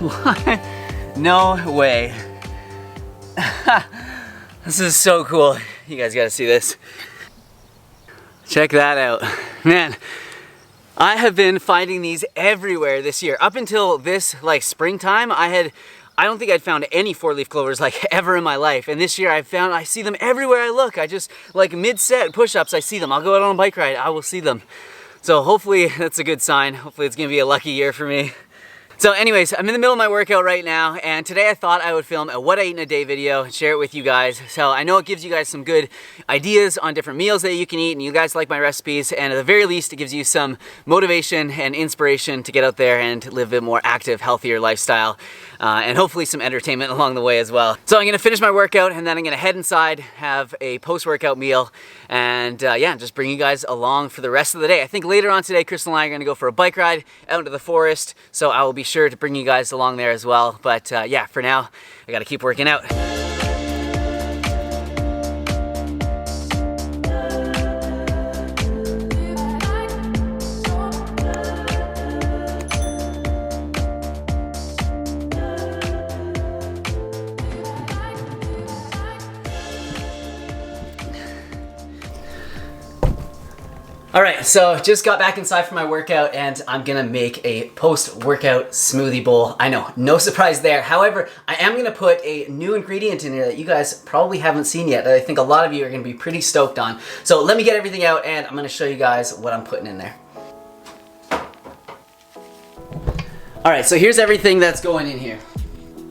What? No way. This is so cool. You guys gotta see this. Check that out. Man, I have been finding these everywhere this year. Up until this like springtime, I don't think I'd found any 4-leaf clovers like ever in my life. And this year I see them everywhere I look. I just, like mid-set push-ups, I see them. I'll go out on a bike ride, I will see them. So hopefully that's a good sign. Hopefully it's gonna be a lucky year for me. So anyways, I'm in the middle of my workout right now, and today I thought I would film a what I eat in a day video and share it with you guys. So I know it gives you guys some good ideas on different meals that you can eat, and you guys like my recipes, and at the very least it gives you some motivation and inspiration to get out there and live a more active, healthier lifestyle, and hopefully some entertainment along the way as well. So I'm gonna finish my workout, and then I'm gonna head inside, have a post-workout meal, and yeah, just bring you guys along for the rest of the day. I think later on today, Crystal and I are gonna go for a bike ride out into the forest, so I will be sure to bring you guys along there as well. But yeah, for now, I gotta keep working out. All right, so just got back inside from my workout, and I'm gonna make a post-workout smoothie bowl. I know, no surprise there. However, I am gonna put a new ingredient in here that you guys probably haven't seen yet, that I think a lot of you are gonna be pretty stoked on. So let me get everything out, and I'm gonna show you guys what I'm putting in there. All right, so here's everything that's going in here.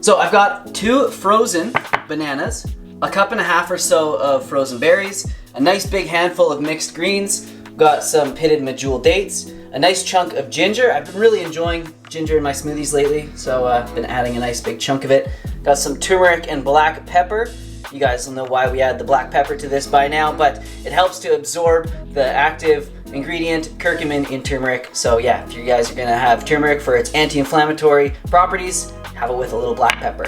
So I've got 2 frozen bananas, a cup and a half or so of frozen berries, a nice big handful of mixed greens, got some pitted medjool dates, a nice chunk of ginger. I've been really enjoying ginger in my smoothies lately, so I've been adding a nice big chunk of it. Got some turmeric and black pepper. You guys will know why we add the black pepper to this by now, but it helps to absorb the active ingredient curcumin in turmeric. So yeah, if you guys are gonna have turmeric for its anti-inflammatory properties, have it with a little black pepper.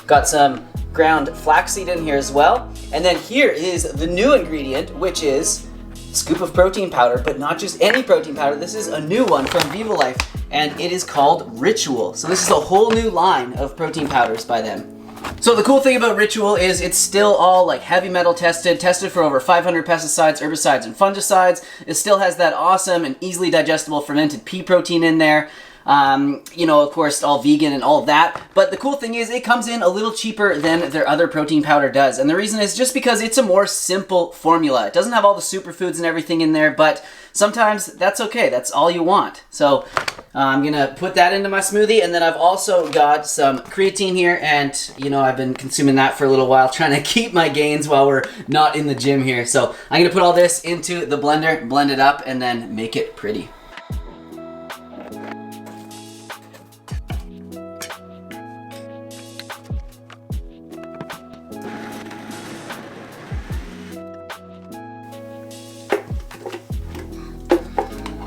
Got some ground flaxseed in here as well. And then here is the new ingredient, which is scoop of protein powder, but not just any protein powder. This is a new one from Viva Life, and it is called Ritual. So this is a whole new line of protein powders by them. So the cool thing about Ritual is it's still all like heavy metal tested for over 500 pesticides, herbicides, and fungicides. It still has that awesome and easily digestible fermented pea protein in there. You know, of course, all vegan and all that. But the cool thing is it comes in a little cheaper than their other protein powder does. And the reason is just because it's a more simple formula. It doesn't have all the superfoods and everything in there, but sometimes that's okay. That's all you want. So I'm gonna put that into my smoothie, and then I've also got some creatine here, and you know, I've been consuming that for a little while, trying to keep my gains while we're not in the gym here. So I'm gonna put all this into the blender, blend it up, and then make it pretty.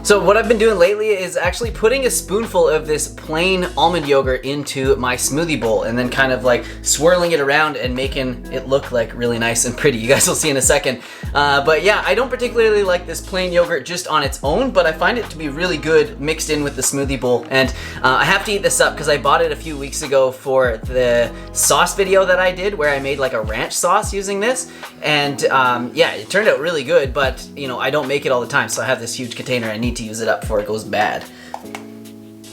So what I've been doing lately is actually putting a spoonful of this plain almond yogurt into my smoothie bowl, and then kind of like swirling it around and making it look like really nice and pretty. You guys will see in a second. But yeah, I don't particularly like this plain yogurt just on its own, but I find it to be really good mixed in with the smoothie bowl. And I have to eat this up because I bought it a few weeks ago for the sauce video that I did, where I made like a ranch sauce using this. And yeah, it turned out really good, but you know, I don't make it all the time, so I have this huge container. I need to use it up before it goes bad.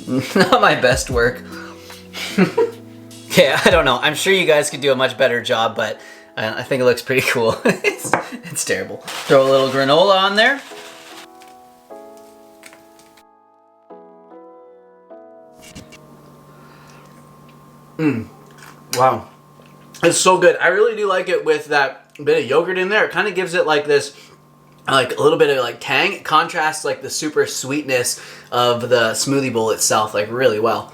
Not my best work. Yeah, I don't know. I'm sure you guys could do a much better job, but I think it looks pretty cool. It's terrible. Throw a little granola on there. Wow. It's so good. I really do like it with that bit of yogurt in there. It kind of gives it like this, like a little bit of like tang. It contrasts like the super sweetness of the smoothie bowl itself like really well.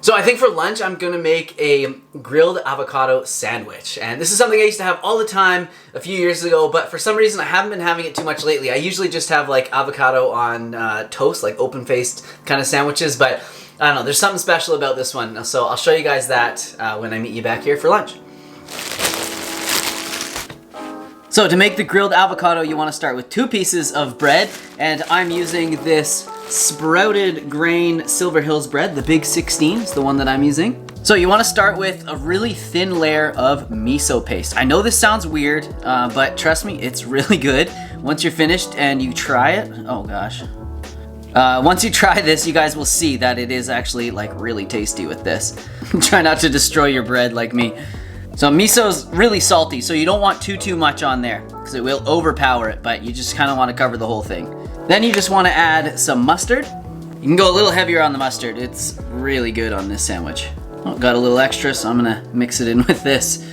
So I think for lunch I'm gonna make a grilled avocado sandwich, and this is something I used to have all the time a few years ago, but for some reason I haven't been having it too much lately. I usually just have like avocado on toast, like open-faced kind of sandwiches, but I don't know, there's something special about this one, so I'll show you guys that when I meet you back here for lunch. So to make the grilled avocado, you want to start with 2 pieces of bread, and I'm using this sprouted grain Silver Hills bread, the big 16 is the one that I'm using. So you want to start with a really thin layer of miso paste. I know this sounds weird, but trust me, it's really good. Once you're finished and you try it, oh gosh. Once you try this, you guys will see that it is actually like really tasty with this. Try not to destroy your bread like me. So miso's really salty, so you don't want too much on there because it will overpower it, but you just kind of want to cover the whole thing. Then you just want to add some mustard. You can go a little heavier on the mustard. It's really good on this sandwich. Oh, got a little extra, so I'm gonna mix it in with this.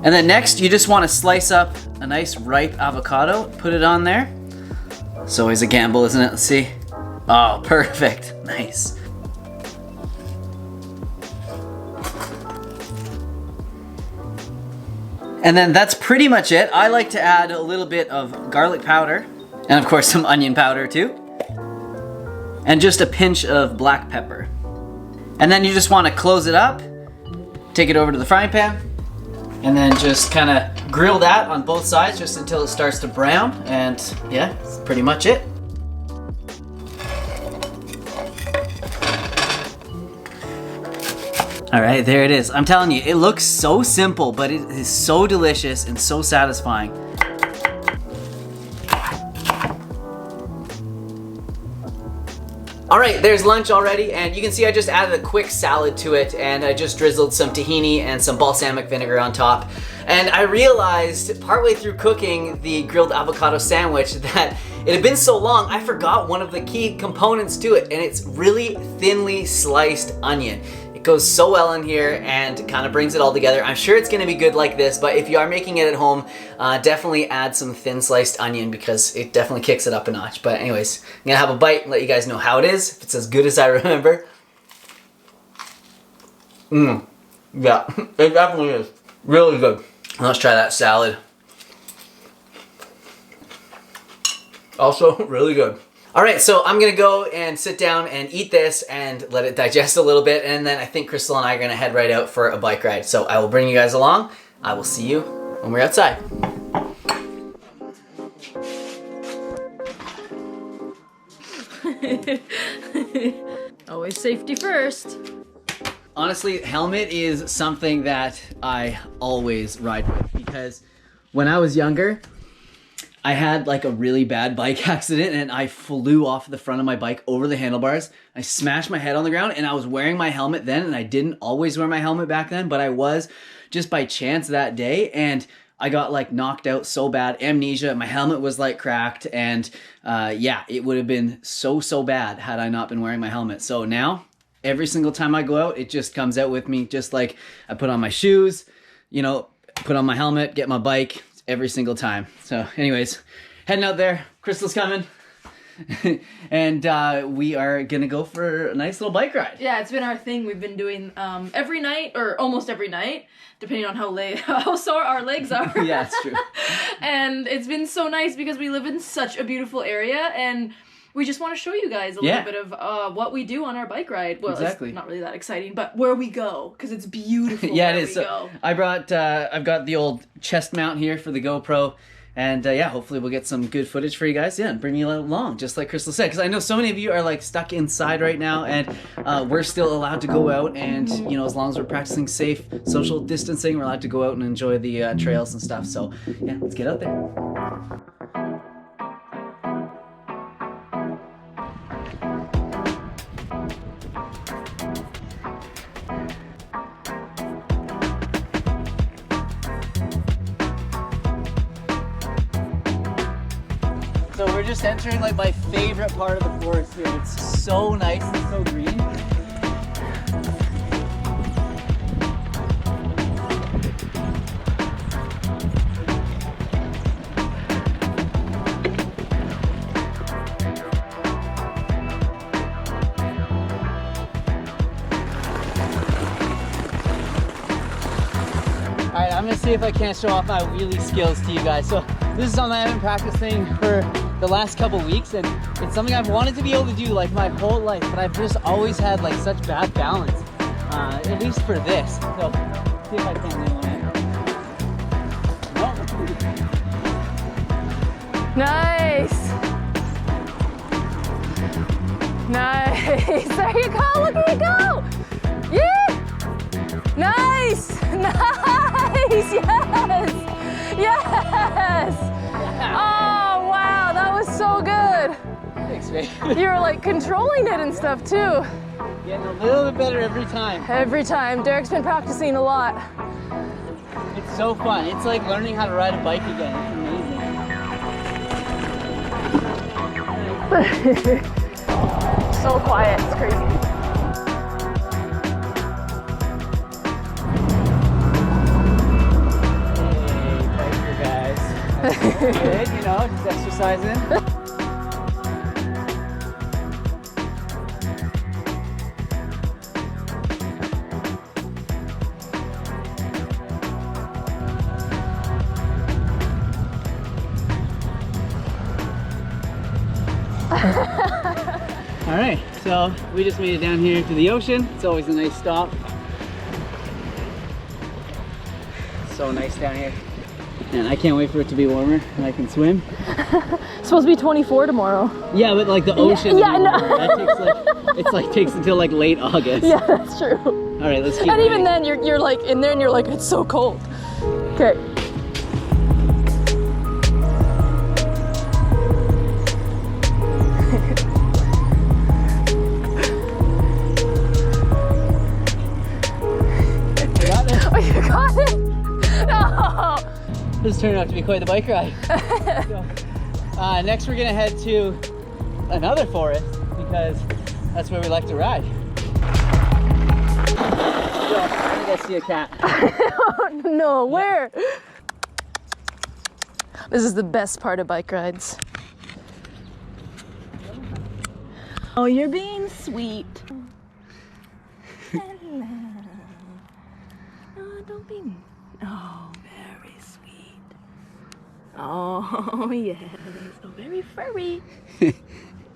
And then next, you just want to slice up a nice ripe avocado, put it on there. It's always a gamble, isn't it? Let's see. Oh, perfect. Nice. And then that's pretty much it. I like to add a little bit of garlic powder, and of course some onion powder too, and just a pinch of black pepper. And then you just want to close it up, take it over to the frying pan, and then just kind of grill that on both sides just until it starts to brown, and yeah, that's pretty much it. All right, there it is. I'm telling you, it looks so simple, but it is so delicious and so satisfying. All right, there's lunch already, and you can see I just added a quick salad to it, and I just drizzled some tahini and some balsamic vinegar on top. And I realized partway through cooking the grilled avocado sandwich that it had been so long, I forgot one of the key components to it, and it's really thinly sliced onion. It goes so well in here and kind of brings it all together. I'm sure it's gonna be good like this, but if you are making it at home, definitely add some thin sliced onion because it definitely kicks it up a notch. But anyways, I'm gonna have a bite and let you guys know how it is, if it's as good as I remember. Yeah, it definitely is. Really good. Let's try that salad. Also, really good. All right, so I'm gonna go and sit down and eat this and let it digest a little bit, and then I think Crystal and I are gonna head right out for a bike ride. So I will bring you guys along. I will see you when we're outside. Always safety first. Honestly, helmet is something that I always ride with because when I was younger, I had like a really bad bike accident and I flew off the front of my bike over the handlebars. I smashed my head on the ground and I was wearing my helmet then, and I didn't always wear my helmet back then, but I was just by chance that day, and I got like knocked out so bad, amnesia, my helmet was like cracked, and yeah, it would have been so bad had I not been wearing my helmet. So now, every single time I go out, it just comes out with me, just like I put on my shoes, you know, put on my helmet, get my bike, every single time. So anyways, heading out there, Crystal's coming, and we are gonna go for a nice little bike ride. Yeah, it's been our thing. We've been doing every night, or almost every night, depending on how sore our legs are. Yeah, it's true. And it's been so nice because we live in such a beautiful area, and we just want to show you guys a little bit of what we do on our bike ride. Well, exactly. It's not really that exciting, but where we go, because it's beautiful. Yeah, it is. So I brought, I've got the old chest mount here for the GoPro, and yeah, hopefully we'll get some good footage for you guys. Yeah, and bring you along, just like Crystal said, because I know so many of you are like stuck inside right now, and we're still allowed to go out, and you know, as long as we're practicing safe social distancing, we're allowed to go out and enjoy the trails and stuff. So yeah, let's get out there. So we're just entering like my favorite part of the forest here. It's so nice and so green. All right, I'm gonna see if I can't show off my wheelie skills to you guys. So this is something I've been practicing for the last couple weeks, and it's something I've wanted to be able to do like my whole life, but I've just always had like such bad balance, at least for this. So see if I can do it. Nice. Nice. There you go. Look at you go. Yeah. Nice. Nice. Yes. Yes. Oh, wow. That was so good. Thanks, babe. You were like controlling it and stuff too. Getting a little bit better every time. Every time. Derek's been practicing a lot. It's so fun. It's like learning how to ride a bike again. It's amazing. So quiet. It's crazy. Good, you know, just exercising. All right, so we just made it down here to the ocean. It's always a nice stop. So nice down here. And I can't wait for it to be warmer and I can swim. It's supposed to be 24 tomorrow. Yeah, but like the ocean. Yeah, I know. That takes until like late August. Yeah, that's true. All right, let's keep. And even then, you're like in there and you're like, it's so cold. Okay. Oh, you got it? No. This turned out to be quite the bike ride. So, next we're gonna head to another forest because that's where we like to ride. Yo, I think I see a cat. No, where? This is the best part of bike rides. Oh, you're being sweet. Hello. Oh, don't be. Oh, very sweet. Oh, yes. Oh, very furry.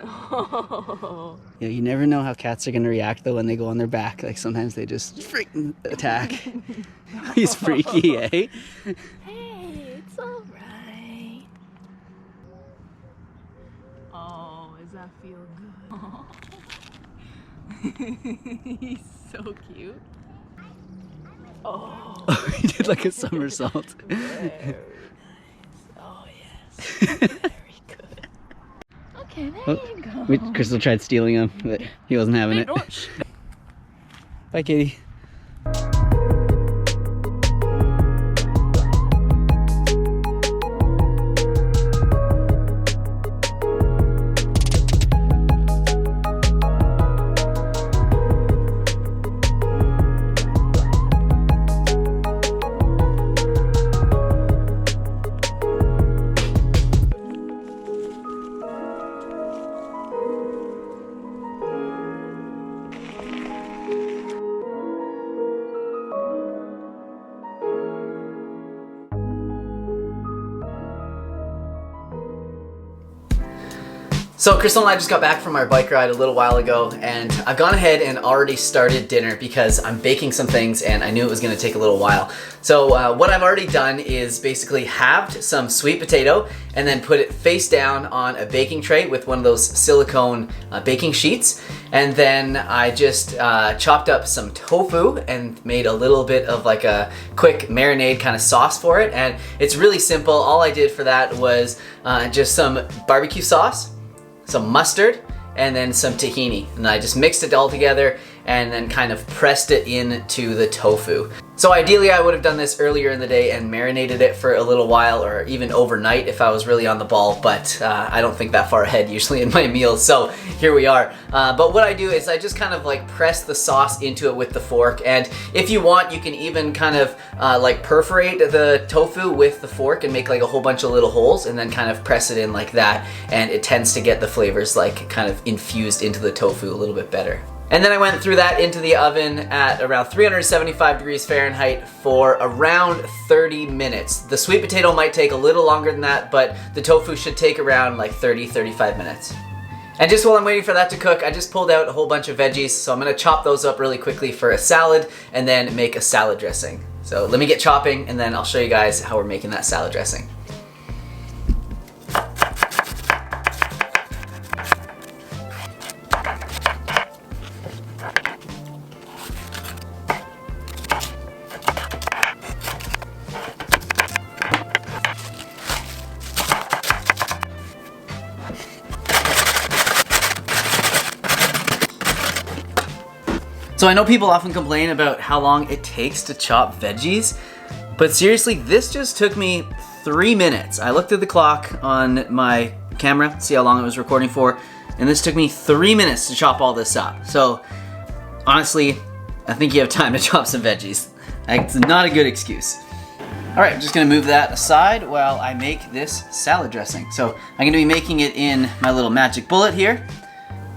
Oh. Yeah, you never know how cats are gonna react though when they go on their back. Like sometimes they just freaking attack. He's freaky, eh? Hey, it's all right. Oh, does that feel good? He's so cute. Oh. He did like a somersault. Very nice. Oh, yes. Very good. Okay, there you go. Crystal tried stealing him, but he wasn't having it. Bye, Katie. So Crystal and I just got back from our bike ride a little while ago, and I've gone ahead and already started dinner because I'm baking some things and I knew it was going to take a little while. So what I've already done is basically halved some sweet potato and then put it face down on a baking tray with one of those silicone baking sheets. And then I just chopped up some tofu and made a little bit of like a quick marinade kind of sauce for it. And it's really simple. All I did for that was just some barbecue sauce, some mustard, and then some tahini. And I just mixed it all together and then kind of pressed it into the tofu. So ideally I would have done this earlier in the day and marinated it for a little while, or even overnight if I was really on the ball, but I don't think that far ahead usually in my meals, so here we are. But what I do is I just kind of like press the sauce into it with the fork, and if you want you can even kind of like perforate the tofu with the fork and make like a whole bunch of little holes and then kind of press it in like that, and it tends to get the flavors like kind of infused into the tofu a little bit better. And then I went through that into the oven at around 375 degrees Fahrenheit for around 30 minutes. The sweet potato might take a little longer than that, but the tofu should take around like 30-35 minutes. And just while I'm waiting for that to cook, I just pulled out a whole bunch of veggies, so I'm gonna chop those up really quickly for a salad and then make a salad dressing. So let me get chopping and then I'll show you guys how we're making that salad dressing. So I know people often complain about how long it takes to chop veggies, but seriously, this just took me 3 minutes. I looked at the clock on my camera, see how long it was recording for, and this took me 3 minutes to chop all this up. So honestly, I think you have time to chop some veggies. It's not a good excuse. All right, I'm just gonna move that aside while I make this salad dressing. So I'm gonna be making it in my little magic bullet here.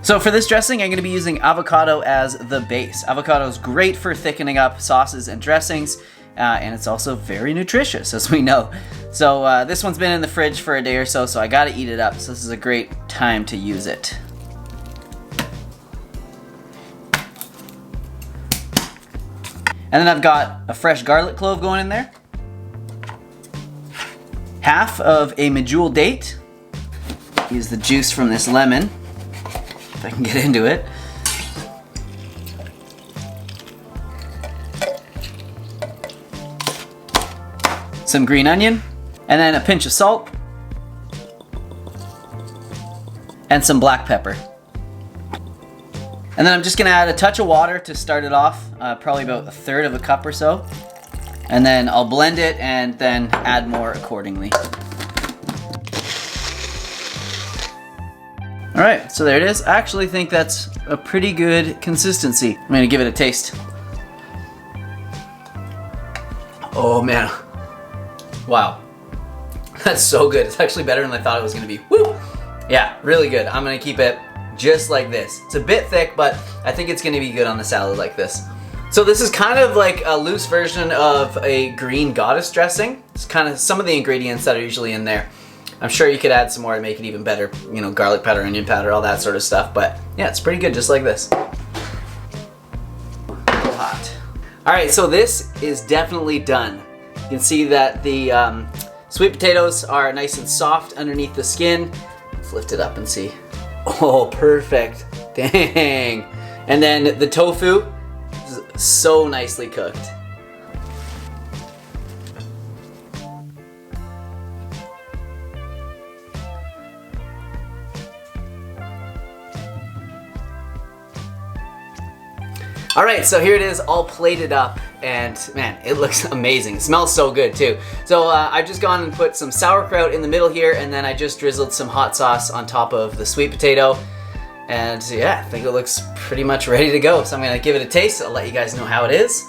So for this dressing, I'm gonna be using avocado as the base. Avocado is great for thickening up sauces and dressings, and it's also very nutritious, as we know. So this one's been in the fridge for a day or so, so I gotta eat it up. So this is a great time to use it. And then I've got a fresh garlic clove going in there. Half of a medjool date. Use the juice from this lemon, if I can get into it. Some green onion, and then a pinch of salt, and some black pepper. And then I'm just gonna add a touch of water to start it off, probably about 1/3 of a cup or so. And then I'll blend it and then add more accordingly. All right, so there it is. I actually think that's a pretty good consistency. I'm gonna give it a taste. Oh man, wow. That's so good. It's actually better than I thought it was gonna be. Woo! Yeah, really good. I'm gonna keep it just like this. It's a bit thick, but I think it's gonna be good on the salad like this. So this is kind of like a loose version of a green goddess dressing. It's kind of some of the ingredients that are usually in there. I'm sure you could add some more to make it even better. You know, garlic powder, onion powder, all that sort of stuff. But yeah, it's pretty good just like this. A little hot. All right, so this is definitely done. You can see that the sweet potatoes are nice and soft underneath the skin. Let's lift it up and see. Oh, perfect. Dang. And then the tofu is so nicely cooked. All right, so here it is all plated up, and man, it looks amazing. It smells so good too. So I've just gone and put some sauerkraut in the middle here, and then I just drizzled some hot sauce on top of the sweet potato. And yeah, I think it looks pretty much ready to go. So I'm gonna give it a taste. I'll let you guys know how it is.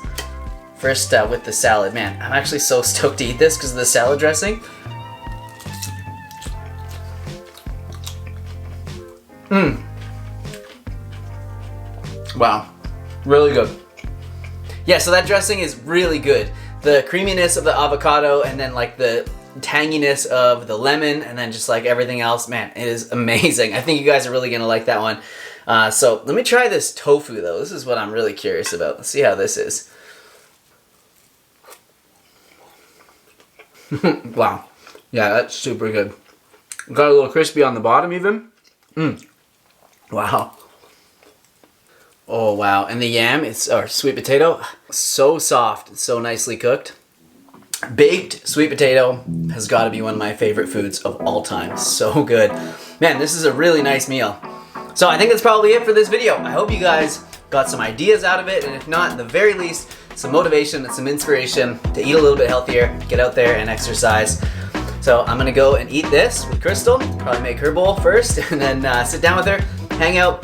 First with the salad. Man, I'm actually so stoked to eat this because of the salad dressing. Mmm. Wow. Really good. Yeah, so that dressing is really good. The creaminess of the avocado and then like the tanginess of the lemon and then just like everything else, man, it is amazing. I think you guys are really gonna like that one. So let me try this tofu though. This is what I'm really curious about. Let's see how this is. Wow. Yeah, that's super good. Got a little crispy on the bottom even. Mmm. Wow. Oh wow, and the yam, or sweet potato, so soft, so nicely cooked. Baked sweet potato has got to be one of my favorite foods of all time. So good. Man, this is a really nice meal. So I think that's probably it for this video. I hope you guys got some ideas out of it, and if not, at the very least, some motivation and some inspiration to eat a little bit healthier, get out there and exercise. So I'm gonna go and eat this with Crystal, probably make her bowl first, and then sit down with her, hang out.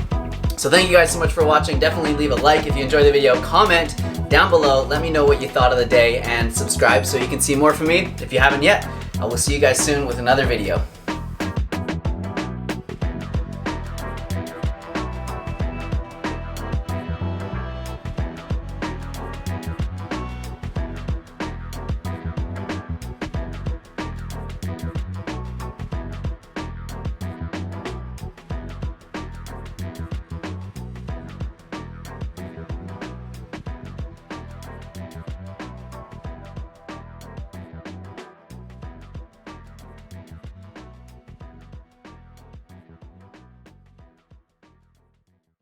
So thank you guys so much for watching. Definitely leave a like if you enjoyed the video. Comment down below. Let me know what you thought of the day and subscribe so you can see more from me if you haven't yet. I will see you guys soon with another video.